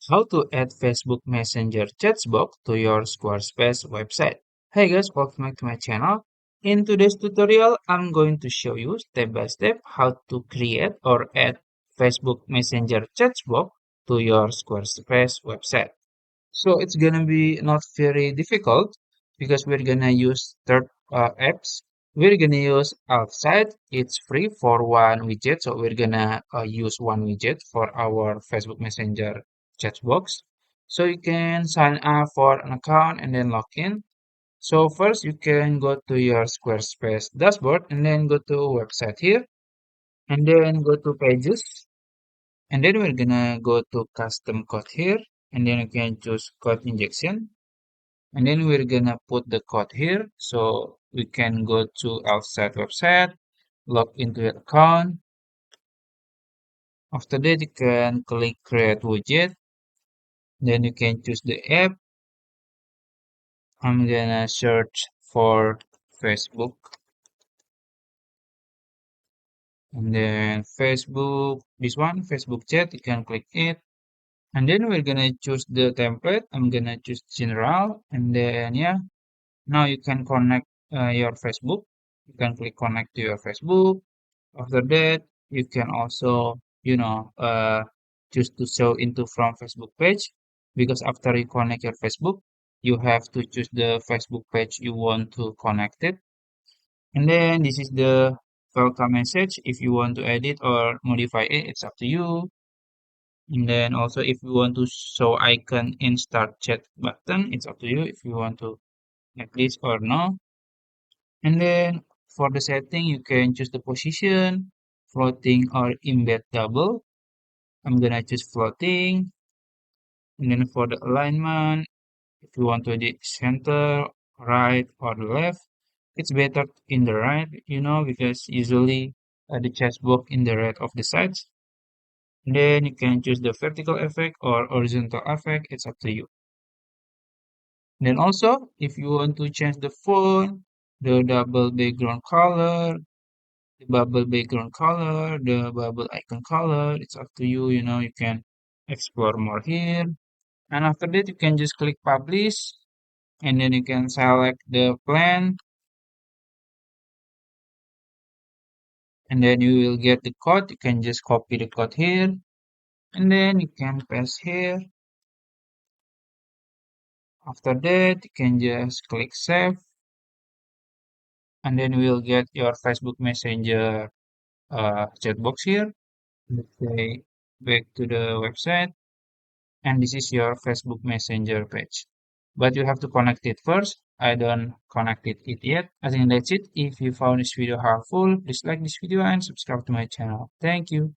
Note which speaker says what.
Speaker 1: How to add Facebook Messenger chat box to your Squarespace website. Hey guys, welcome back to my channel. In today's tutorial, I'm going to show you step by step how to create or add Facebook Messenger chat box to your Squarespace website. So it's gonna be not very difficult because we're gonna use third apps. We're gonna use outside. It's free for one widget, so we're gonna use one widget for our Facebook Messenger chat box. So you can sign up for an account and then log in. So first you can go to your Squarespace dashboard and then go to website here and then go to pages and then we're gonna go to custom code here and then you can choose code injection and then we're gonna put the code here so we can go to outside website, log into your account. After that, you can click create widget. Then you can choose the app. I'm gonna search for Facebook and then Facebook, this one, Facebook chat, you can click it. And then we're gonna choose the template. I'm gonna choose general and then yeah, now you can connect your Facebook. You can click connect to your Facebook. After that, you can also, choose to show into from Facebook page because after you connect your Facebook, you have to choose the Facebook page you want to connect it. And then this is the welcome message. If you want to edit or modify it, it's up to you. And then also if you want to show icon in start chat button, it's up to you if you want to like this or no. And then for the setting, you can choose the position, floating or embed double. I'm gonna choose floating. And then for the alignment, if you want to edit center, right, or the left, it's better in the right, because usually the chat box in the right of the sides. And then you can choose the vertical effect or horizontal effect. It's up to you. Then also, if you want to change the font, the double background color, the bubble background color, the bubble icon color. It's up to you, you can explore more here. And after that, you can just click publish and then you can select the plan and then you will get the code. You can just copy the code here and then you can paste here. After that, you can just click save and then we will get your Facebook Messenger chat box here. Let's say back to the website. And this is your Facebook Messenger page. But you have to connect it first. I don't connected it yet. I think that's it. If you found this video helpful, please like this video and subscribe to my channel. Thank you.